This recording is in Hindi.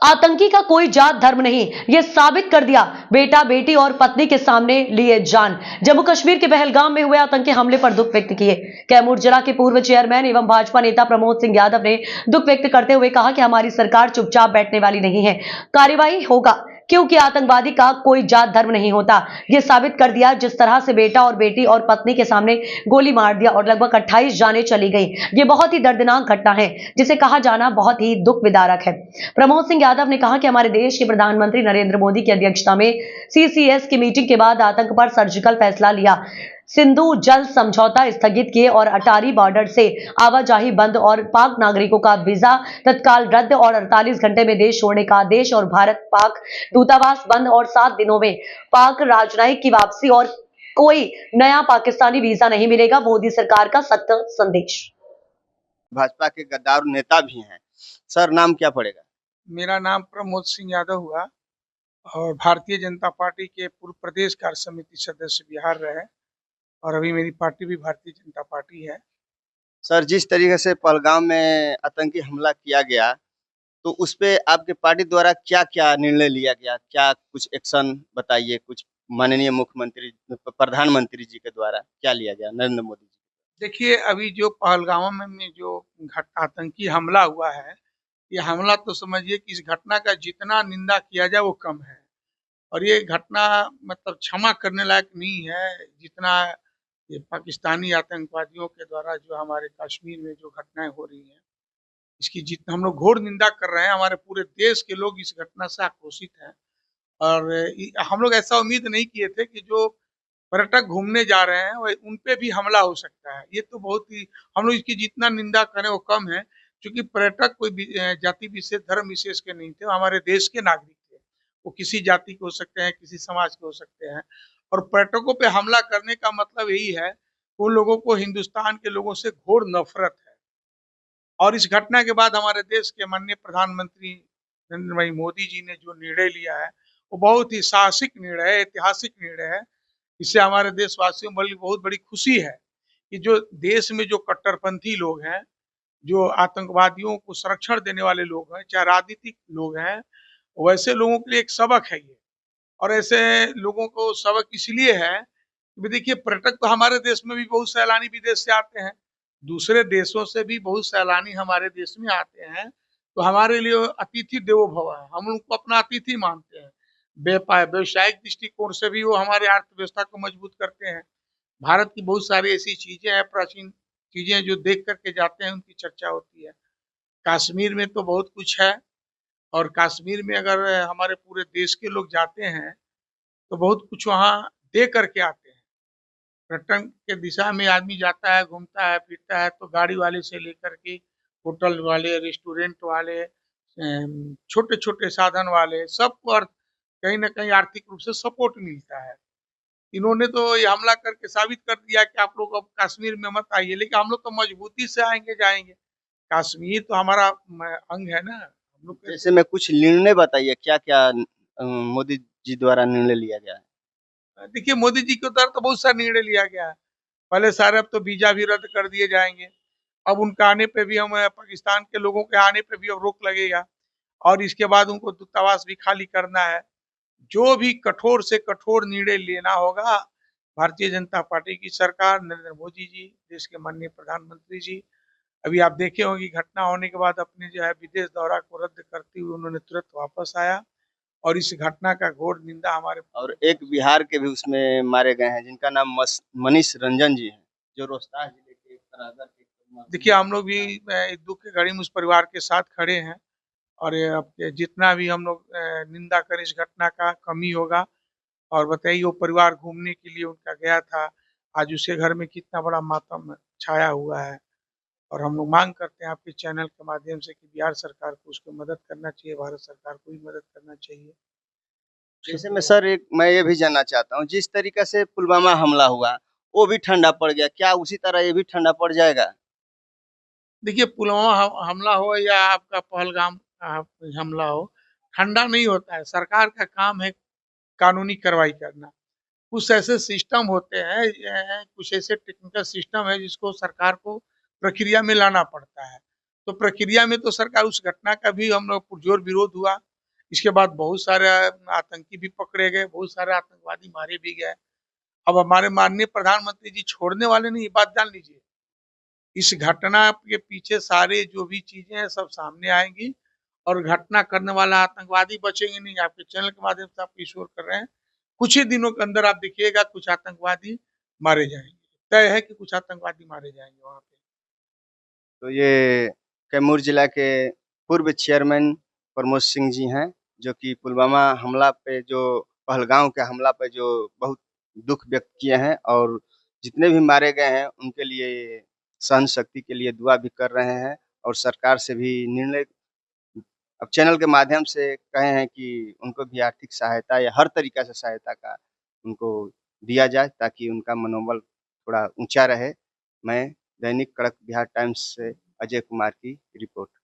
आतंकी का कोई जात धर्म नहीं, ये साबित कर दिया। बेटा बेटी और पत्नी के सामने लिए जान। जम्मू कश्मीर के पहलगाम में हुए आतंकी हमले पर दुख व्यक्त किए। कैमूर जिला के पूर्व चेयरमैन एवं भाजपा नेता प्रमोद सिंह यादव ने दुख व्यक्त करते हुए कहा कि हमारी सरकार चुपचाप बैठने वाली नहीं है, कार्यवाही होगा, क्योंकि आतंकवादी का कोई जात धर्म नहीं होता। ये साबित कर दिया। जिस तरह से बेटा और बेटी और पत्नी के सामने गोली मार दिया और लगभग 28 जानें चली गई, ये बहुत ही दर्दनाक घटना है, जिसे कहा जाना बहुत ही दुख विदारक है। प्रमोद सिंह यादव ने कहा कि हमारे देश के प्रधानमंत्री नरेंद्र मोदी की अध्यक्षता में सीसीएस की मीटिंग के बाद आतंक पर सर्जिकल फैसला लिया, सिंधु जल समझौता स्थगित किए और अटारी बॉर्डर से आवाजाही बंद और पाक नागरिकों का वीजा तत्काल रद्द और 48 घंटे में देश छोड़ने का आदेश और भारत पाक दूतावास बंद और 7 दिनों में पाक राजनयिक की वापसी और कोई नया पाकिस्तानी वीजा नहीं मिलेगा। मोदी सरकार का सख्त संदेश। भाजपा के गद्दार नेता भी हैं। सर, नाम क्या पड़ेगा? मेरा नाम प्रमोद सिंह यादव हुआ और भारतीय जनता पार्टी के पूर्व प्रदेश कार्य समिति सदस्य बिहार रहे और अभी मेरी पार्टी भी भारतीय जनता पार्टी है। सर, जिस तरीके से पहलगाम में आतंकी हमला किया गया, तो उस पे आपके पार्टी द्वारा क्या-क्या निर्णय लिया गया? क्या कुछ एक्शन बताइए, कुछ माननीय मुख्यमंत्री, प्रधानमंत्री जी के द्वारा क्या लिया गया, नरेंद्र मोदी जी? देखिए, अभी जो पहलगाम में जो आतंकी हमला हुआ है, ये हमला तो समझिए कि इस घटना का जितना निंदा किया जाए वो कम है और ये घटना मतलब क्षमा करने लायक नहीं है, जितना ये पाकिस्तानी आतंकवादियों के द्वारा जो हमारे कश्मीर में जो घटनाएं हो रही हैं, इसकी जितना हम लोग घोर निंदा कर रहे हैं। हमारे पूरे देश के लोग इस घटना से आक्रोशित हैं और हम लोग ऐसा उम्मीद नहीं किए थे कि जो पर्यटक घूमने जा रहे हैं उन पे भी हमला हो सकता है। ये तो बहुत ही हम लोग इसकी जितना निंदा करें वो कम है, क्योंकि पर्यटक कोई जाति विशेष, धर्म विशेष के नहीं थे, वो हमारे देश के नागरिक थे। वो किसी जाति के हो सकते हैं, किसी समाज के हो सकते हैं और पर्यटकों पे हमला करने का मतलब यही है, उन लोगों को हिंदुस्तान के लोगों से घोर नफरत है। और इस घटना के बाद हमारे देश के माननीय प्रधानमंत्री नरेंद्र भाई मोदी जी ने जो निर्णय लिया है, वो बहुत ही साहसिक निर्णय है, ऐतिहासिक निर्णय है। इससे हमारे देशवासियों में बहुत बड़ी खुशी है कि जो देश में जो कट्टरपंथी लोग हैं, जो आतंकवादियों को संरक्षण देने वाले लोग हैं, चाहे राजनीतिक लोग हैं, वैसे लोगों के लिए एक सबक है ये। और ऐसे लोगों को सबक इसलिए है कि देखिए, पर्यटक तो हमारे देश में भी बहुत सैलानी विदेश से आते हैं, दूसरे देशों से भी बहुत सैलानी हमारे देश में आते हैं, तो हमारे लिए अतिथि देवो भव है, हम उनको अपना अतिथि मानते हैं। व्यवसायिक दृष्टिकोण से भी वो हमारे अर्थव्यवस्था को मजबूत करते हैं। भारत की बहुत सारी ऐसी चीजें हैं, प्राचीन चीजें जो देख करके जाते हैं, उनकी चर्चा होती है। कश्मीर में तो बहुत कुछ है और कश्मीर में अगर हमारे पूरे देश के लोग जाते हैं तो बहुत कुछ वहाँ दे करके आते हैं। पर्यटन के दिशा में आदमी जाता है, घूमता है, फिरता है, तो गाड़ी वाले से लेकर के होटल वाले, रेस्टोरेंट वाले, छोटे छोटे साधन वाले, सबको कहीं ना कहीं आर्थिक रूप से सपोर्ट मिलता है। इन्होंने तो ये हमला करके साबित कर दिया कि आप लोग अब कश्मीर में मत आइए, लेकिन हम लोग तो मजबूती से आएंगे जाएंगे। कश्मीर तो हमारा अंग है ना, हम लोग जैसे में कुछ निर्णय बताइए, क्या-क्या मोदी जी द्वारा निर्णय लिया गया है? देखिए, मोदी जी के द्वारा तो बहुत सारा निर्णय लिया गया है। पहले सारे अब तो वीजा भी रद्द कर दिए जाएंगे, अब उनका आने पे भी, हम पाकिस्तान के लोगों के आने पे भी अब रोक लगेगा और इसके बाद उनको दूतावास भी खाली करना है। जो भी कठोर से कठोर निर्णय लेना होगा, भारतीय जनता पार्टी की सरकार, नरेंद्र मोदी जी, देश के माननीय प्रधानमंत्री जी, अभी आप देखे होंगे घटना होने के बाद अपने जो है विदेश दौरा को रद्द करते हुए उन्होंने तुरंत वापस आया और इस घटना का घोर निंदा हमारे और एक बिहार के भी उसमें मारे गए हैं, जिनका नाम मनीष रंजन जी हैं, जो रोहतास जिले के सरागर के। देखिए, हम लोग भी इस दुख के घड़ी में उस परिवार के साथ खड़े हैं और जितना भी हम लोग निंदा करें इस घटना का कमी होगा। और बताइए, वो परिवार घूमने के लिए उनका गया था, आज उसके घर में कितना बड़ा मातम छाया हुआ है और हम लोग मांग करते हैं आपके चैनल के माध्यम से कि बिहार सरकार को उसको मदद करना चाहिए, भारत सरकार को भी मदद करना चाहिए। जैसे में सर, एक मैं ये भी जानना चाहता हूँ, जिस तरीके से पुलवामा हमला हुआ, वो भी ठंडा पड़ गया, क्या उसी तरह ये भी ठंडा पड़ जाएगा? देखिए, पुलवामा हमला हो या आपका पहलगाम हमला हो, ठंडा नहीं होता है। सरकार का काम है कानूनी कार्रवाई करना। कुछ ऐसे सिस्टम होते हैं, कुछ ऐसे टेक्निकल सिस्टम है जिसको सरकार को प्रक्रिया में लाना पड़ता है। तो प्रक्रिया में तो सरकार, उस घटना का भी हम लोग पुरजोर विरोध हुआ इसके बाद बहुत सारे आतंकी भी पकड़े गए, बहुत सारे आतंकवादी मारे भी गए। अब हमारे माननीय प्रधानमंत्री जी छोड़ने वाले नहीं, ये बात जान लीजिए। इस घटना के पीछे सारे जो भी चीजें हैं सब सामने आएंगी और घटना करने वाला आतंकवादी बचेंगे नहीं। आपके चैनल के माध्यम से आपको इश्योर कर रहे हैं, कुछ ही दिनों के अंदर आप देखिएगा कुछ आतंकवादी मारे जाएंगे। तय है कि कुछ आतंकवादी मारे जाएंगे वहां पे। तो ये कैमूर जिला के पूर्व चेयरमैन प्रमोद सिंह जी हैं, जो कि पुलवामा हमला पे जो पहलगाम के हमला पे जो बहुत दुख व्यक्त किए हैं और जितने भी मारे गए हैं उनके लिए सहन शक्ति के लिए दुआ भी कर रहे हैं और सरकार से भी निर्णय अब चैनल के माध्यम से कहे हैं कि उनको भी आर्थिक सहायता या हर तरीक़ा से सहायता का उनको दिया जाए ताकि उनका मनोबल थोड़ा ऊँचा रहे। मैं दैनिक कड़क बिहार टाइम्स से अजय कुमार की रिपोर्ट।